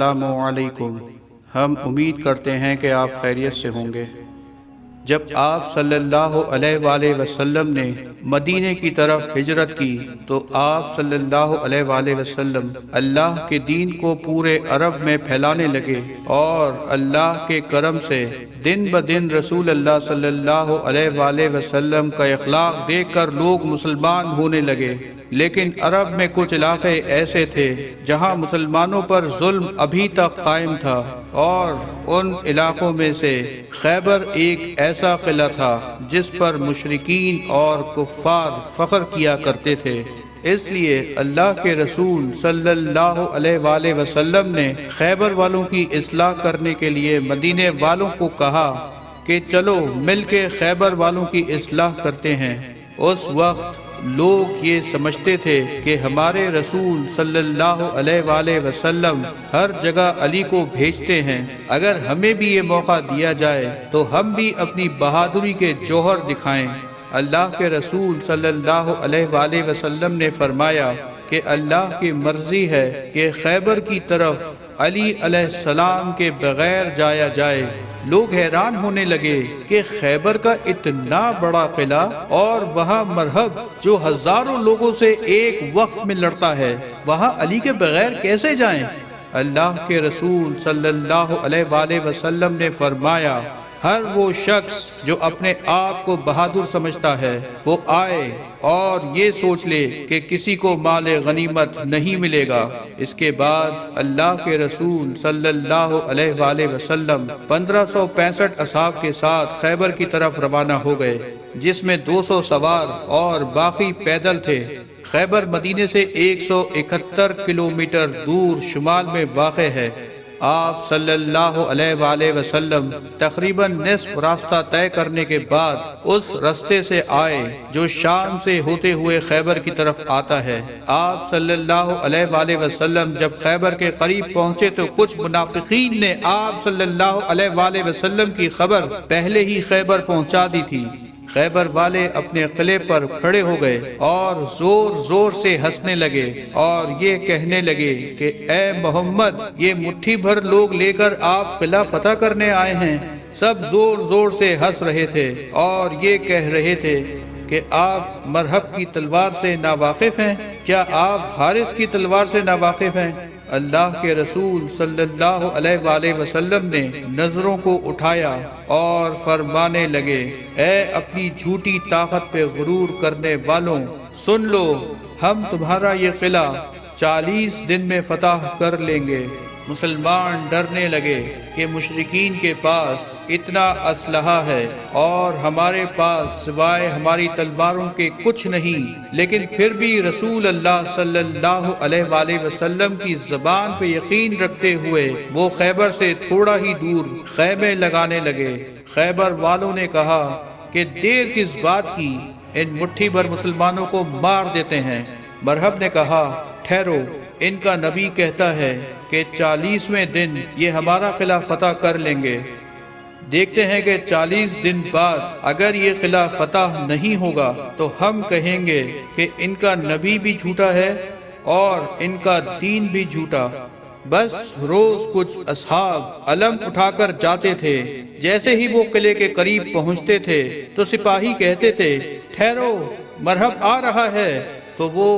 السلام علیکم۔ ہم امید کرتے ہیں کہ آپ خیریت سے ہوں گے۔ جب آپ صلی اللہ علیہ وآلہ وسلم نے مدینے کی طرف ہجرت کی تو آپ صلی اللہ علیہ وآلہ وسلم اللہ کے دین کو پورے عرب میں پھیلانے لگے، اور اللہ کے کرم سے دن بدن رسول اللہ صلی اللہ علیہ وآلہ وسلم کا اخلاق دیکھ کر لوگ مسلمان ہونے لگے۔ لیکن عرب میں کچھ علاقے ایسے تھے جہاں مسلمانوں پر ظلم ابھی تک قائم تھا، اور ان علاقوں میں سے خیبر ایک ایسا قلعہ تھا جس پر مشرکین اور کفار فخر کیا کرتے تھے۔ اس لیے اللہ کے رسول صلی اللہ علیہ وآلہ وسلم نے خیبر والوں کی اصلاح کرنے کے لیے مدینے والوں کو کہا کہ چلو مل کے خیبر والوں کی اصلاح کرتے ہیں۔ اس وقت لوگ یہ سمجھتے تھے کہ ہمارے رسول صلی اللہ علیہ وآلہ وسلم ہر جگہ علی کو بھیجتے ہیں، اگر ہمیں بھی یہ موقع دیا جائے تو ہم بھی اپنی بہادری کے جوہر دکھائیں۔ اللہ کے رسول صلی اللہ علیہ وآلہ وسلم نے فرمایا کہ اللہ کی مرضی ہے کہ خیبر کی طرف علی علیہ السلام کے بغیر جایا جائے۔ لوگ حیران ہونے لگے کہ خیبر کا اتنا بڑا قلعہ اور وہاں مرہب جو ہزاروں لوگوں سے ایک وقت میں لڑتا ہے، وہاں علی کے بغیر کیسے جائیں؟ اللہ کے رسول صلی اللہ علیہ وآلہ وسلم نے فرمایا، ہر وہ شخص جو اپنے آپ کو بہادر سمجھتا ہے وہ آئے اور یہ سوچ لے کہ کسی کو مال غنیمت نہیں ملے گا۔ اس کے بعد اللہ کے رسول صلی اللہ علیہ وآلہ وسلم 1565 اصحاب کے ساتھ خیبر کی طرف روانہ ہو گئے، جس میں 200 سوار اور باقی پیدل تھے۔ خیبر مدینے سے 171 کلومیٹر دور شمال میں واقع ہے۔ آپ صلی اللہ علیہ وآلہ وسلم تقریباً نصف راستہ طے کرنے کے بعد اس راستے سے آئے جو شام سے ہوتے ہوئے خیبر کی طرف آتا ہے۔ آپ صلی اللہ علیہ وآلہ وسلم جب خیبر کے قریب پہنچے تو کچھ منافقین نے آپ صلی اللہ علیہ وآلہ وسلم کی خبر پہلے ہی خیبر پہنچا دی تھی۔ خیبر والے اپنے قلعے پر کھڑے ہو گئے اور زور زور سے ہنسنے لگے اور یہ کہنے لگے کہ اے محمد، یہ مٹھی بھر لوگ لے کر آپ قلعہ فتح کرنے آئے ہیں۔ سب زور زور سے ہنس رہے تھے اور یہ کہہ رہے تھے کہ آپ مرہب کی تلوار سے ناواقف ہیں؟ کیا آپ حارث کی تلوار سے ناواقف ہیں؟ اللہ کے رسول صلی اللہ علیہ وآلہ وسلم نے نظروں کو اٹھایا اور فرمانے لگے، اے اپنی جھوٹی طاقت پہ غرور کرنے والوں، سن لو، ہم تمہارا یہ قلعہ 40 دن میں فتح کر لیں گے۔ مسلمان ڈرنے لگے کہ مشرکین کے پاس اتنا اسلحہ ہے اور ہمارے پاس سوائے ہماری تلواروں کے کچھ نہیں، لیکن پھر بھی رسول اللہ صلی اللہ علیہ وآلہ وسلم کی زبان پہ یقین رکھتے ہوئے وہ خیبر سے تھوڑا ہی دور خیمے لگانے لگے۔ خیبر والوں نے کہا کہ دیر کس بات کی، ان مٹھی بھر مسلمانوں کو مار دیتے ہیں۔ مرہب نے کہا، ٹھہرو، ان کا نبی کہتا ہے کہ 40ویں دن یہ ہمارا قلعہ فتح کر لیں گے۔ دیکھتے ہیں کہ 40 دن بعد اگر یہ قلعہ فتح نہیں ہوگا تو ہم کہیں گے کہ ان کا نبی بھی جھوٹا ہے اور ان کا دین بھی جھوٹا۔ بس روز کچھ اصحاب علم اٹھا کر جاتے تھے، جیسے ہی وہ قلعے کے قریب پہنچتے تھے تو سپاہی کہتے تھے، ٹھہرو، مرہب آ رہا ہے، تو وہ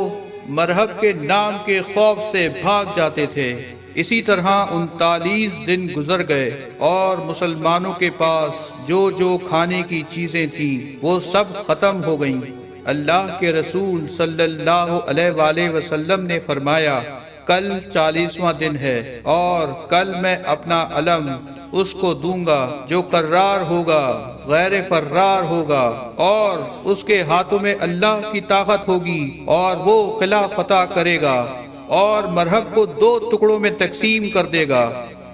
مرہب کے نام کے خوف سے بھاگ جاتے تھے۔ اسی طرح 39 دن گزر گئے اور مسلمانوں کے پاس جو جو کھانے کی چیزیں تھیں وہ سب ختم ہو گئیں۔ اللہ کے رسول صلی اللہ علیہ وآلہ وسلم نے فرمایا، کل 40واں دن ہے اور کل میں اپنا علم اس کو دوں گا جو کرار ہوگا، غیر فرار ہوگا، اور اس کے ہاتھوں میں اللہ کی طاقت ہوگی اور وہ قلعہ فتح کرے گا اور مرہب کو 2 ٹکڑوں میں تقسیم کر دے گا۔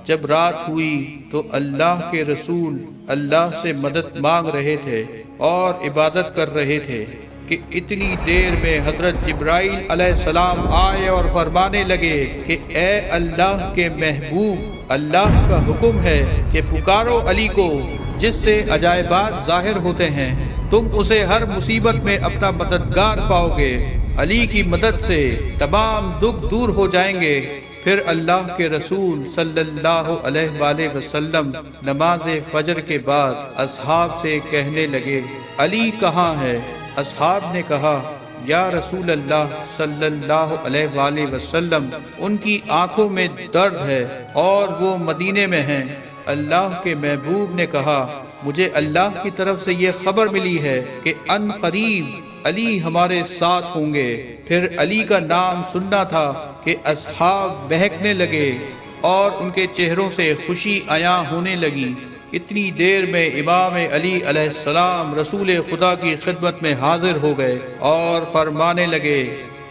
جب رات ہوئی تو اللہ کے رسول اللہ سے مدد مانگ رہے تھے اور عبادت کر رہے تھے کہ اتنی دیر میں حضرت جبرائیل علیہ السلام آئے اور فرمانے لگے کہ اے اللہ کے محبوب، اللہ کا حکم ہے کہ پکارو علی کو، جس سے عجائبات ظاہر ہوتے ہیں، تم اسے ہر مصیبت میں اپنا مددگار پاؤ گے۔ علی کی مدد سے تمام دکھ دور ہو جائیں گے۔ پھر اللہ کے رسول صلی اللہ علیہ وآلہ وسلم نماز فجر کے بعد اصحاب سے کہنے لگے، علی کہاں ہے؟ اصحاب نے کہا، یا رسول اللہ صلی اللہ علیہ وآلہ وسلم، ان کی آنکھوں میں درد ہے اور وہ مدینے میں ہیں۔ اللہ کے محبوب نے کہا، مجھے اللہ کی طرف سے یہ خبر ملی ہے کہ ان قریب علی ہمارے ساتھ ہوں گے۔ پھر علی کا نام سننا تھا کہ اصحاب بہکنے لگے اور ان کے چہروں سے خوشی عیاں ہونے لگی۔ اتنی دیر میں امام علی علیہ السلام رسول خدا کی خدمت میں حاضر ہو گئے اور فرمانے لگے،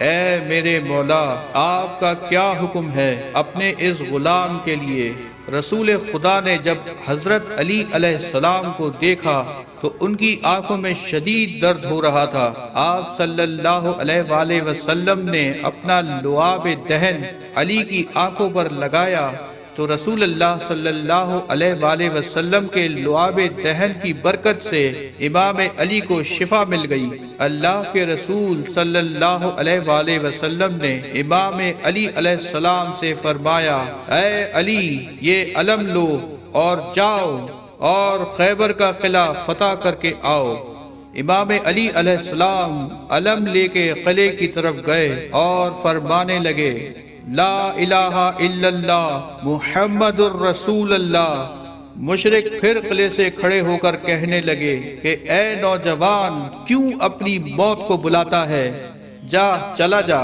اے میرے مولا، آپ کا کیا حکم ہے اپنے اس غلام کے لیے؟ رسول خدا نے جب حضرت علی علیہ السلام کو دیکھا تو ان کی آنکھوں میں شدید درد ہو رہا تھا۔ آپ صلی اللہ علیہ وآلہ وسلم نے اپنا لعاب دہن علی کی آنکھوں پر لگایا تو رسول اللہ صلی اللہ علیہ وآلہ وسلم کے لعاب دہن کی برکت سے امام علی کو شفا مل گئی۔ اللہ کے رسول صلی اللہ علیہ وآلہ وسلم نے امام علی علیہ السلام سے فرمایا، اے علی، یہ علم لو اور جاؤ اور خیبر کا قلعہ فتح کر کے آؤ۔ امام علی علیہ السلام علم لے کے قلعے کی طرف گئے اور فرمانے لگے، لا الہ الا اللہ محمد الرسول اللہ۔ مشرک پھر قلعے سے کھڑے ہو کر کہنے لگے کہ اے نوجوان، کیوں اپنی موت کو بلاتا ہے؟ جا، چلا جا۔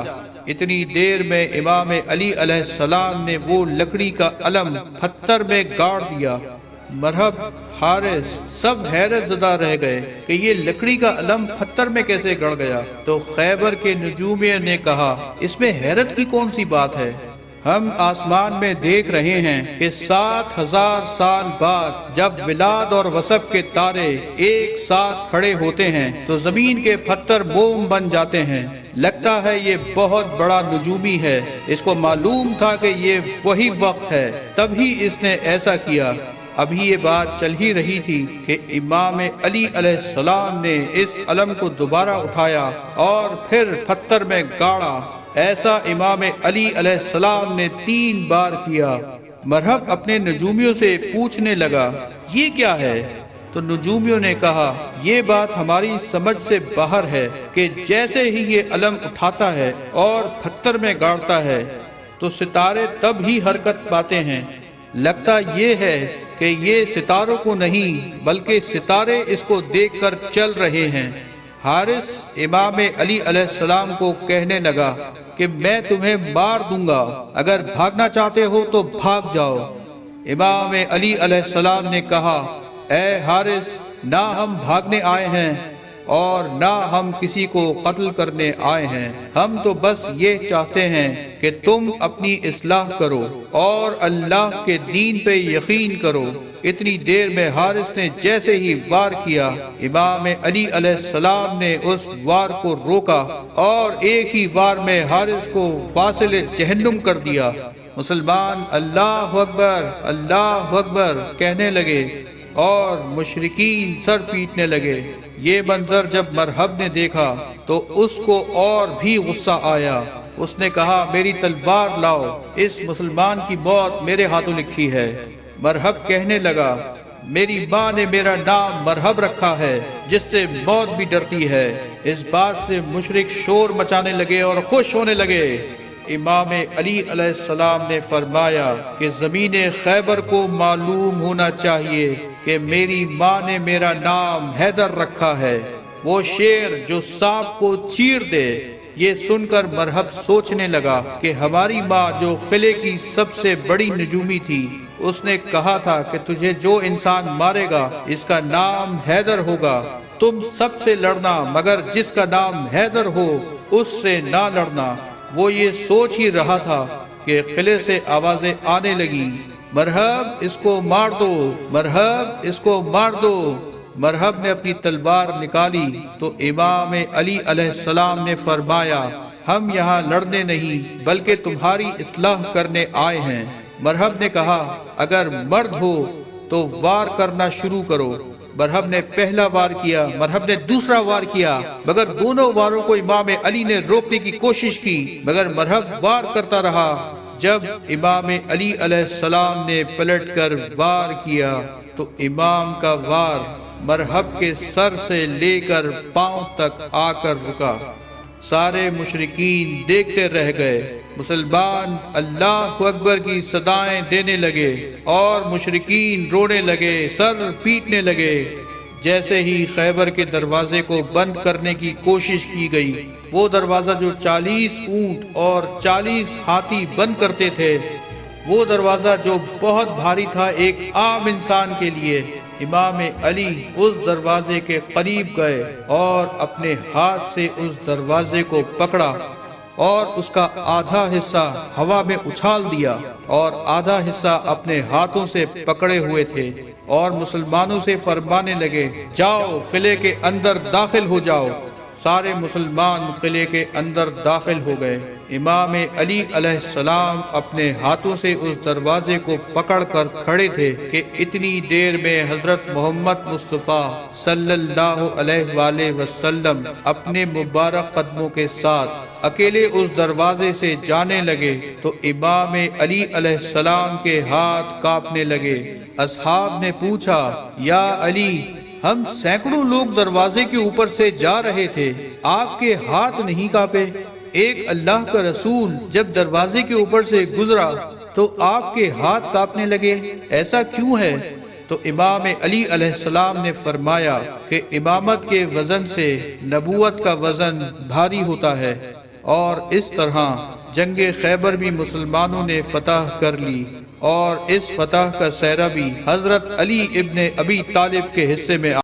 اتنی دیر میں امام علی علیہ السلام نے وہ لکڑی کا علم پتھر میں گاڑ دیا۔ مرحب، حارث سب حیرت زدہ رہ گئے کہ یہ لکڑی کا علم پتھر میں کیسے گڑ گیا۔ تو خیبر کے نجومیہ نے کہا، اس میں حیرت کی کون سی بات ہے؟ ہم آسمان میں دیکھ رہے ہیں کہ 7000 سال بعد جب ولاد اور وصف کے تارے ایک ساتھ کھڑے ہوتے ہیں تو زمین کے پتھر موم بن جاتے ہیں۔ لگتا ہے یہ بہت بڑا نجومی ہے، اس کو معلوم تھا کہ یہ وہی وقت ہے، تبھی اس نے ایسا کیا۔ ابھی یہ بات چل ہی رہی تھی کہ امام علی علیہ السلام نے اس علم کو دوبارہ اٹھایا اور پھر پتھر میں گاڑا۔ ایسا امام علی علیہ السلام نے 3 بار کیا۔ مرحب اپنے نجومیوں سے پوچھنے لگا، یہ کیا ہے؟ تو نجومیوں نے کہا، یہ بات ہماری سمجھ سے باہر ہے کہ جیسے ہی یہ علم اٹھاتا ہے اور پتھر میں گاڑتا ہے تو ستارے تب ہی حرکت پاتے ہیں۔ لگتا یہ ہے کہ یہ ستاروں کو نہیں بلکہ ستارے اس کو دیکھ کر چل رہے ہیں۔ حارث امام علی علیہ السلام کو کہنے لگا کہ میں تمہیں مار دوں گا، اگر بھاگنا چاہتے ہو تو بھاگ جاؤ۔ امام علی علیہ السلام نے کہا، اے حارث، نہ ہم بھاگنے آئے ہیں اور نہ ہم کسی کو قتل کرنے آئے ہیں، ہم تو بس یہ چاہتے ہیں کہ تم اپنی اصلاح کرو اور اللہ کے دین پہ یقین کرو۔ اتنی دیر میں حارث نے جیسے ہی وار کیا، امام علی علیہ السلام نے اس وار کو روکا اور ایک ہی وار میں حارث کو فاصل جہنم کر دیا۔ مسلمان اللہ اکبر اللہ اکبر کہنے لگے اور مشرکین سر پیٹنے لگے۔ یہ منظر جب مرحب نے دیکھا تو اس کو اور بھی غصہ آیا۔ اس نے کہا، میری تلوار لاؤ، اس مسلمان کی موت میرے ہاتھوں لکھی ہے۔ مرحب کہنے لگا، میری ماں نے میرا نام مرحب رکھا ہے، جس سے موت بھی ڈرتی ہے۔ اس بات سے مشرک شور مچانے لگے اور خوش ہونے لگے۔ امام علی علیہ السلام نے فرمایا کہ زمین خیبر کو معلوم ہونا چاہیے کہ میری ماں نے میرا نام حیدر رکھا ہے، وہ شیر جو سانپ کو چیر دے۔ یہ سن کر مرحب سوچنے لگا کہ ہماری ماں جو قلعے کی سب سے بڑی نجومی تھی، اس نے کہا تھا کہ تجھے جو انسان مارے گا اس کا نام حیدر ہوگا، تم سب سے لڑنا مگر جس کا نام حیدر ہو اس سے نہ لڑنا۔ وہ یہ سوچ ہی رہا تھا کہ قلعے سے آوازیں آنے لگی، مرحب اس کو مار دو، مرحب اس کو مار دو۔ مرحب نے اپنی تلوار نکالی تو امام علی علیہ السلام نے فرمایا، ہم یہاں لڑنے نہیں بلکہ تمہاری اصلاح کرنے آئے ہیں۔ مرحب نے کہا، اگر مرد ہو تو وار کرنا شروع کرو۔ مرحب نے پہلا وار کیا، مرحب نے دوسرا وار کیا، مگر دونوں واروں کو امام علی نے روکنے کی کوشش کی، مگر مرحب وار کرتا رہا۔ جب امام علی علیہ السلام نے پلٹ کر وار کیا تو امام کا وار مرحب کے سر سے لے کر پاؤں تک آ کر رکا۔ سارے مشرکین دیکھتے رہ گئے۔ مسلمان اللہ اکبر کی صدائیں دینے لگے اور مشرکین رونے لگے، سر پیٹنے لگے۔ جیسے ہی خیبر کے دروازے کو بند کرنے کی کوشش کی گئی، وہ دروازہ جو 40 اونٹ اور 40 ہاتھی بند کرتے تھے، وہ دروازہ جو بہت بھاری تھا ایک عام انسان کے لیے، امام علی اس دروازے کے قریب گئے اور اپنے ہاتھ سے اس دروازے کو پکڑا اور اس کا آدھا حصہ ہوا میں اچھال دیا اور آدھا حصہ اپنے ہاتھوں سے پکڑے ہوئے تھے، اور مسلمانوں سے فرمانے لگے، جاؤ قلعے کے اندر داخل ہو جاؤ۔ سارے مسلمان قلعے کے اندر داخل ہو گئے۔ امام علی علیہ السلام اپنے ہاتھوں سے اس دروازے کو پکڑ کر کھڑے تھے کہ اتنی دیر میں حضرت محمد مصطفیٰ صلی اللہ علیہ وآلہ وسلم اپنے مبارک قدموں کے ساتھ اکیلے اس دروازے سے جانے لگے تو امام علی علیہ السلام کے ہاتھ کانپنے لگے۔ اصحاب نے پوچھا، یا علی، ہم سینکڑوں لوگ دروازے کے اوپر سے جا رہے تھے، آپ کے ہاتھ نہیں کانپے؟ ایک اللہ کا رسول جب دروازے کے اوپر سے گزرا تو آپ کے ہاتھ کانپنے لگے، ایسا کیوں ہے؟ تو امام علی علیہ السلام نے فرمایا کہ امامت کے وزن سے نبوت کا وزن بھاری ہوتا ہے، اور اس طرح جنگ خیبر بھی مسلمانوں نے فتح کر لی، اور اس فتح کا سہرا بھی حضرت علی ابن ابی طالب کے حصے میں